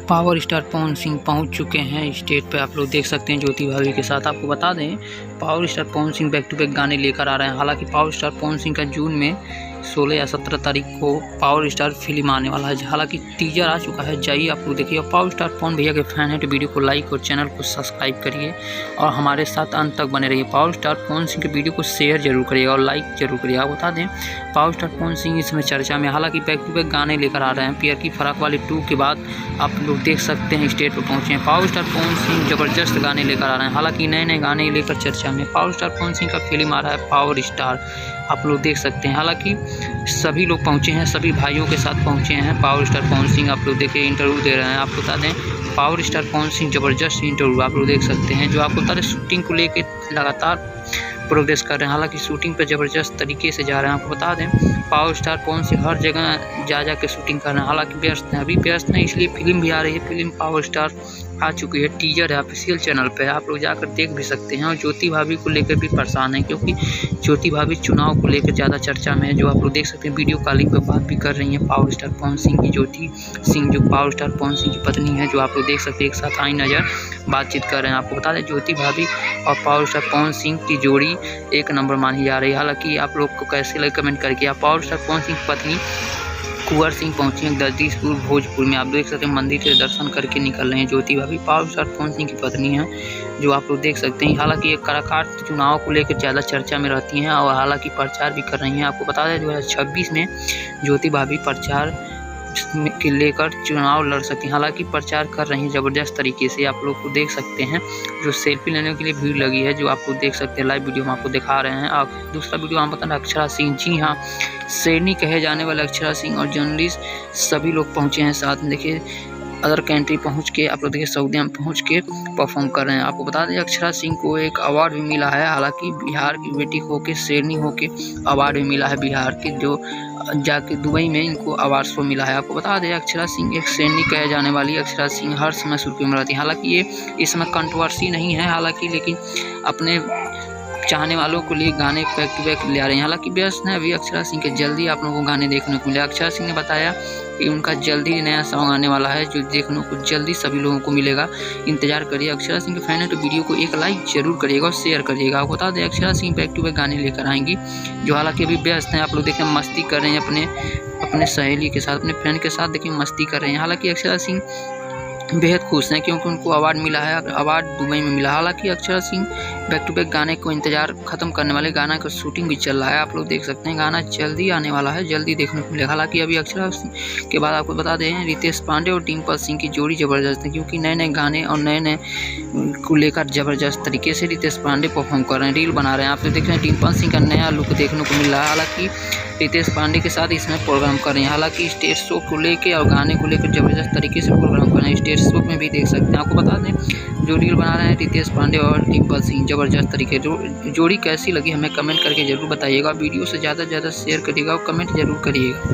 Power star Pawan Singh पहुंच चुके हैं स्टेज पे। आप लोग देख सकते हैं ज्योति भाभी के साथ। आपको बता दें, power star Pawan Singh back to back गाने लेकर आ रहे हैं। हालांकि पावर स्टार पवन सिंह का जून में 16 या 17 तारीख को पावर स्टार फिल्म आने वाला है। हालांकि टीजर आ चुका है, जाइए आप लोग देखिए। पावर स्टार पवन भैया के फैन हैं तो वीडियो को लाइक और चैनल को सब्सक्राइब करिए और हमारे साथ अंत तक बने रहिए। पावर स्टार पवन सिंह के वीडियो को शेयर जरूर करिएगा और लाइक जरूर करिएगा। बता दें, पावर स्टार पवन सिंह इसमें चर्चा में। हालांकि बैक टू बैक गाने लेकर आ रहे हैं। पियर की फराक वाली 2 के बाद आप लोग देख सकते हैं स्टेज पर पहुंचे हैं। पावर स्टार पवन सिंह जबरदस्त गाने लेकर आ रहे हैं। हालांकि नए नए गाने लेकर चर्चा में। पावर स्टार पवन सिंह का फिल्म आ रहा है पावर स्टार, आप लोग देख सकते हैं। हालांकि सभी लोग पहुंचे हैं, सभी भाइयों के साथ पहुंचे हैं। पावर स्टार पवन सिंह आप लोग देखिए इंटरव्यू दे रहे हैं। आपको बता दें, पावर स्टार पवन सिंह जबरदस्त इंटरव्यू आप लोग देख सकते हैं, जो आपको बता दें शूटिंग को लेकर लगातार प्रोग्रेस कर रहे हैं। हालांकि शूटिंग पर ज़बरदस्त तरीके से जा रहे हैं। आपको बता दें, पावर स्टार पवन सिंह हर जगह जा के शूटिंग कर रहे हैं। हालांकि व्यस्त हैं, अभी व्यस्त हैं, इसलिए फिल्म भी आ रही है। फिल्म पावर स्टार आ चुकी है, टीजर है ऑफिशियल चैनल पे, आप लोग जाकर देख भी सकते हैं। और ज्योति भाभी को लेकर भी परेशान है, क्योंकि ज्योति भाभी चुनाव को लेकर ज़्यादा चर्चा में है। जो आप लोग देख सकते हैं, वीडियो कॉलिंग पर बात भी कर रही हैं पावर स्टार पवन सिंह की ज्योति सिंह, जो पावर स्टार पवन सिंह की पत्नी है, जो आप लोग देख सकते हैं एक साथ आई नज़र बातचीत कर रहे हैं। आपको बता दें, ज्योति भाभी और पावर स्टार पवन सिंह की जोड़ी एक नंबर मानी जा रही है। हालांकि आप लोग को कैसे लगे कमेंट करके। आप पावर स्टार पवन सिंह की पत्नी कुंवर सिंह पहुंची हैं जगदीशपुर भोजपुर में। आप देख सकते हैं मंदिर से दर्शन करके निकल रहे हैं। ज्योति भाभी पावर स्टार पवन सिंह की पत्नी हैं, जो आप लोग देख सकते हैं। हालांकि ये कलाकार चुनाव को लेकर ज़्यादा चर्चा में रहती हैं और हालांकि प्रचार भी कर रही हैं। आपको बता दें, 2026 में ज्योति भाभी प्रचार के लेकर चुनाव लड़ सकती हैं। हालांकि प्रचार कर रही हैं ज़बरदस्त तरीके से, आप लोग को देख सकते हैं। जो सेल्फी लेने के लिए भीड़ लगी है, जो आप लोग देख सकते हैं, लाइव वीडियो में आपको दिखा रहे हैं। आप दूसरा वीडियो हम बता रहे हैं अक्षरा सिंह, जी हाँ, शेरनी कहे जाने वाले अक्षरा सिंह और जर्नलिस्ट सभी लोग पहुँचे हैं साथ में। देखिए अदर कंट्री पहुंच के आप लोग देखिए सऊदी में पहुंच के परफॉर्म कर रहे हैं। आपको बता दें, अक्षरा सिंह को एक अवार्ड भी मिला है। हालांकि बिहार की बेटी होके शेरनी होके अवार्ड भी मिला है बिहार के, जो जाके दुबई में इनको अवार्ड शो मिला है। आपको बता दें, अक्षरा सिंह एक शेरनी कहे जाने वाली अक्षरा सिंह हर समय सुर्खियों में रहती है। हालांकि ये इस समय कंट्रोवर्सी नहीं है, हालांकि लेकिन अपने चाहने वालों को लिए गाने बैक टू बैक ले आ रहे हैं। हालांकि व्यस्त है अभी अक्षरा सिंह के, जल्दी आप लोगों को गाने देखने को मिले। अक्षरा सिंह ने बताया कि उनका जल्दी नया सॉन्ग आने वाला है, जो देखने को जल्दी सभी लोगों को मिलेगा, इंतजार करिए। अक्षरा सिंह के फैन है तो वीडियो को एक लाइक जरूर करिएगा और शेयर करिएगा। आपको बता दें, Akshara Singh back to back गाने लेकर आएंगी, जो हालांकि अभी व्यस्त हैं। आप लोग देखें मस्ती कर रहे हैं अपने सहेली के साथ, अपने फ्रेंड के साथ देखिए मस्ती कर रहे हैं। हालांकि अक्षरा सिंह बेहद खुश हैं, क्योंकि उनको अवार्ड मिला है, अवार्ड दुबई में मिला। हालांकि Akshara Singh back to back गाने को इंतजार खत्म करने वाले, गाना का शूटिंग भी चल रहा है। आप लोग देख सकते हैं, गाना जल्दी आने वाला है, जल्दी देखने को मिलेगा। हालांकि अभी अक्षरा सिंह के बाद आपको बता दें, रितेश पांडे और डिम्पल सिंह की जोड़ी जबरदस्त है, क्योंकि नए नए गाने और नए नए को लेकर जबरदस्त तरीके से रितेश पांडे परफॉर्म कर रहे हैं, रील बना रहे हैं। आप लोग देख रहे हैं, डिम्पल सिंह का नया लुक देखने को मिल रहा है। हालांकि रितेश पांडे के साथ इसमें प्रोग्राम कर रहे हैं। हालांकि स्टेज शो को लेकर और गाने को लेकर जबरदस्त तरीके से प्रोग्राम कर रहे हैं। स्टेज शो में भी देख सकते हैं। आपको बता दें, जो रील बना रहे हैं रितेश पांडे और डिम्पल सिंह, जबरदस्त तरीके। जोड़ी कैसी लगी हमें कमेंट करके जरूर बताइएगा। वीडियो से ज़्यादा से ज़्यादा शेयर करिएगा और कमेंट जरूर करिएगा।